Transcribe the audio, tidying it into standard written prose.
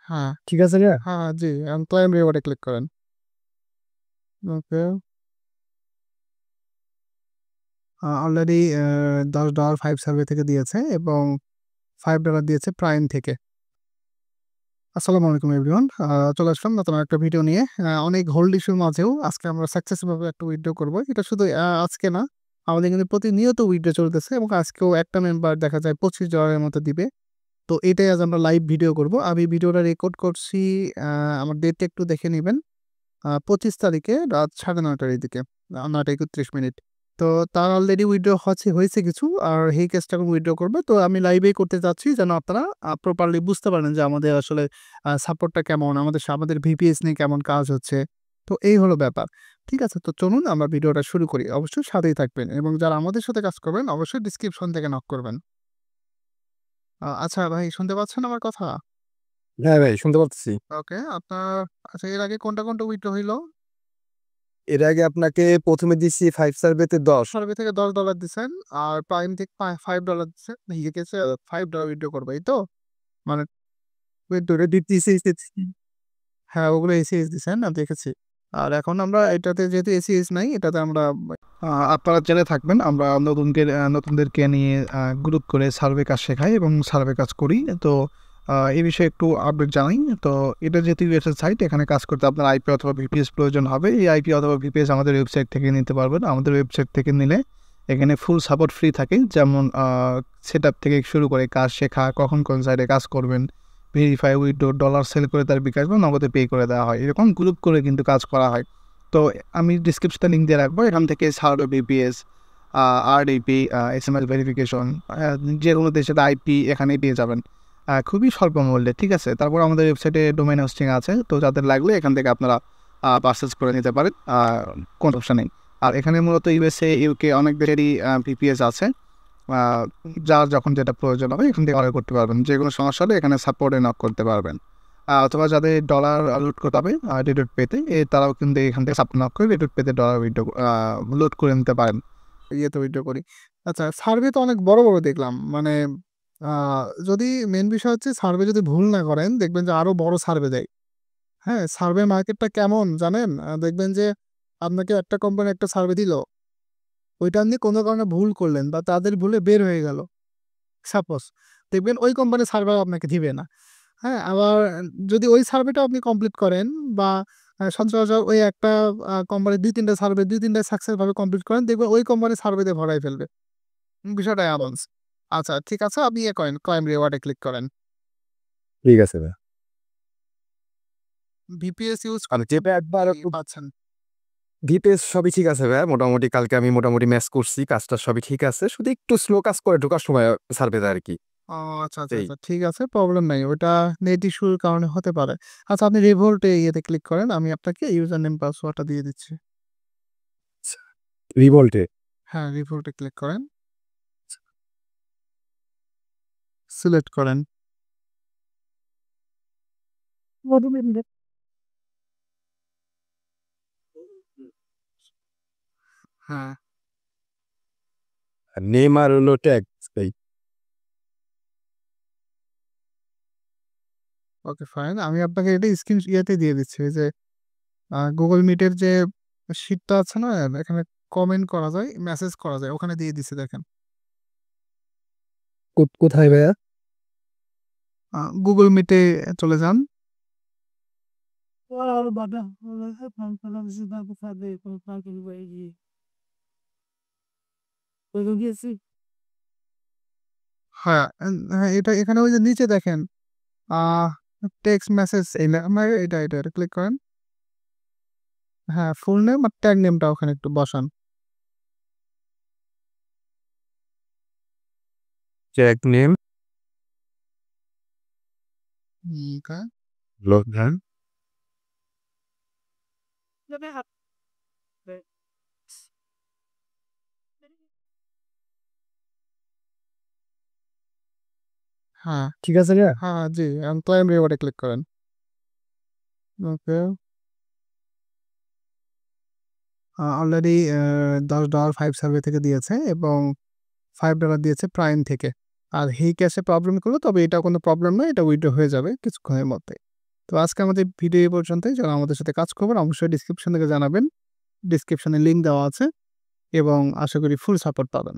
হ্যাঁ, ঠিক আছে রে। হ্যাঁ, জি। ক্লাইম রিওয়ার্ডে ক্লিক করেন। ওকে। অলরেডি $10 ফাইভ সার্ভে থেকে দিয়েছে এবং $5 দিয়েছে প্রাইম থেকে। আসসালামু আলাইকুম এভরিওয়ান। চলে আসলাম নতুন একটা ভিডিও নিয়ে। অনেক হোল্ড ইস্যুর মাঝেও আজকে আমরা সাকসেসফুলভাবে একটা উইথড্র করব। এটা শুধু আজকে না, আমাদের কিন্তু প্রতিনিয়ত উইথড্র চলতেছে এবং আজকেও একটা মেম্বার দেখা যায় $25 এর মতো দিবে। তো এটাই আজ আমরা লাইভ ভিডিও করব। আমি ভিডিওটা রেকর্ড করছি, আমার ডেটটা একটু দেখে নিবেন। 25 তারিখে রাত 9:30টার দিকে, 9:31 তো তার অলরেডি উইথড্র হয়েছে কিছু, আর এই কেসটা এখন উইথড্র করবে। তো আমি লাইভেই করতে চাচ্ছি যেন আপনারা প্রপারলি বুঝতে পারেন যে আমাদের আসলে সাপোর্টটা কেমন, আমাদের ভিপিএস নিয়ে কেমন কাজ হচ্ছে। তো এই হলো ব্যাপার। ঠিক আছে, তো চলুন আমরা ভিডিওটা শুরু করি। অবশ্যই সাথেই থাকবেন এবং যারা আমাদের সাথে কাজ করবেন অবশ্যই ডিসক্রিপশন থেকে নক করবেন। আচ্ছা ভাই, শুনতে পাচ্ছেন আমার কথা? হ্যাঁ ভাই, শুনতে পাচ্ছি। ওকে, আপনার আচ্ছা এর আগে কোনটা কোনটা উইথড্র হইলো? এর আগে আপনাকে প্রথমে দিচ্ছি 5 সার্ভেতে 10। সার্ভে থেকে $10 দিচ্ছেন, আর প্রাইম থেকে $5 দিচ্ছেন। হিগে গেছে $5 উইথড্র করবে, এই তো? মানে তোরে দিতেছি। হ্যাঁ, ওগুলো এসিএস দিচ্ছেন না, দেখেছি। আর এখন আমরা এটাতে যেহেতু এসিএস নাই, এটাতে আমরা আপনারা জেনে থাকবেন, আমরা নতুনদেরকে নিয়ে গ্রুপ করে সার্ভে কাজ শেখাই এবং সার্ভে কাজ করি। তো এই বিষয়ে একটু আপডেট জানাই। তো এটা যেহেতু ইউএসএর সাইট, এখানে কাজ করতে আপনার আইপি অথবা ভিপিএস প্রয়োজন হবে। এই আইপি অথবা ভিপিএস আমাদের ওয়েবসাইট থেকে নিতে পারবেন। আমাদের ওয়েবসাইট থেকে নিলে এখানে ফুল সাপোর্ট ফ্রি থাকে, যেমন সেট আপ থেকে শুরু করে কাজ শেখা, কখন কোন সাইডে কাজ করবেন, ভেরিফাই, উইথড্র, ডলার সেল করে তার বিকাশ বা নগদে পে করে দেওয়া হয়। এরকম গ্রুপ করে কিন্তু কাজ করা হয়। তো আমি ডিসক্রিপশনে লিঙ্ক দিয়ে রাখবো, এখান থেকে সার্ডো বিপিএস, আরডিপি, এসএমএস ভেরিফিকেশন, যে কোনো দেশের আইপি এখানেই পেয়ে যাবেন খুবই স্বল্প মূল্যে। ঠিক আছে, তারপর আমাদের ওয়েবসাইটে ডোমেইন হোস্টিং আছে, তো যাদের লাগলে এখান থেকে আপনারা পারচেস করে নিতে পারেন, কোনো সমস্যা নেই। আর এখানে মূলত ইউএসএ, ইউকে অনেক দেশেরই ভিপিএস আছে। যার যখন যেটা প্রয়োজন হবে এখান থেকে অর্ডার করতে পারবেন। যে কোনো সমস্যা হলে এখানে সাপোর্টে নক করতে পারবেন। অথবা যাদের ডলার লোড করতে হবে রেডুট পেতে, তারাও কিন্তু এখান থেকে সাপোর্ট নক করে রেডুট পেতে ডলার উইথড্র লোড করে নিতে পারেন। ইয়েতে উইথড্র করি। আচ্ছা, সার্ভে তো অনেক বড় বড় দেখলাম, মানে যদি মেন বিষয় হচ্ছে সার্ভে যদি ভুল না করেন দেখবেন যে আরো বড় সার্ভে দেয়। হ্যাঁ, সার্ভে মার্কেটটা কেমন জানেন? দেখবেন যে আপনাকে একটা কোম্পানি একটা সার্ভে দিল, ওইটা আপনি কোনো কারণে ভুল করলেন বা তাদের ভুলে বের হয়ে গেল সাপোজ, দেখবেন ওই কোম্পানি সার্ভার আপনাকে দিবে না। হ্যাঁ, আবার যদি ওই সার্ভেটা আপনি কমপ্লিট করেন বা সচরাচর ওই একটা কোম্পানি দুই তিনটা সাকসেসভাবে কমপ্লিট করেন, দেখবেন ওই কোম্পানি সার্ভেতে ভরাই ফেলবে। বিষয়টা এমন। আচ্ছা ঠিক আছে, আপনি ইয়ে করেন, ক্লাইম রিওয়ার্ডে ক্লিক করেন। ঠিক আছে ভাই। ভিপিএস ইউজ আর যেটা একবার পাচ্ছেন। ভিপিএস সবই ঠিক আছে ভাই, মোটামুটি কালকে আমি মোটামুটি ম্যাচ করছি, কাজটা সবই ঠিক আছে, শুধু একটু স্লো কাজ করে ঢোকার সময় সার্ভেতে আর কি। ও আচ্ছা আচ্ছা এই আচ্ছা, ঠিক আছে, প্রবলেম নাই, ওটা নেট ইস্যুর কারণে হতে পারে। আচ্ছা, আপনি রিভোল্টে ইয়েতে ক্লিক করেন, আমি আপনাকে ইউজার নেম পাসওয়ার্ডটা দিয়ে দিচ্ছি। রিভোল্টে। হ্যাঁ, রিভোল্টে ক্লিক করেন, সিলেক্ট করেন। হ্যাঁ, নেম আর হলো ট্যাগ। এই ওকে ফাইন, আমি আপনাকে এটা স্ক্রিন ইয়েতে দিয়ে দিচ্ছি, ওই যে গুগল মিটের যে শিটটা আছে না, এখানে কমেন্ট করা যায়, মেসেজ করা যায়, ওখানে দিয়ে দিচ্ছি দেখেন। কোথায় ভাইয়া? গুগল মিটে চলে যান। হ্যাঁ, হ্যাঁ, এটা এখানে ওই যে নিচে দেখেন, আহ টেক্সট মেসেজ, এই এটা ক্লিক করেন। হ্যাঁ, ফুল নেম আর ট্যাগ নেমটা ওখানে একটু বসান। Tag name Okay. লোকধান। হ্যাঁ, ঠিক আছে রে। হ্যাঁ, জি, ক্লাইম রিওয়ার্ডে ক্লিক করেন। ওকে, অলরেডি $10 ফাইভ সার্ভে থেকে দিয়েছে এবং $5 দিয়েছে প্রাইম থেকে। আর এই ক্যাশে প্রবলেম করলো, তবে এটা কোনো প্রবলেম নয়, এটা উইথড্র হয়ে যাবে কিছুক্ষণের মধ্যে। তো আজকে আমাদের ভিডিও এই পর্যন্তই। যারা আমাদের সাথে কাজ করবেন অবশ্যই ডিসক্রিপশন থেকে জানাবেন। ডিসক্রিপশনে লিঙ্ক দেওয়া আছে এবং আশা করি ফুল সাপোর্ট পাবেন।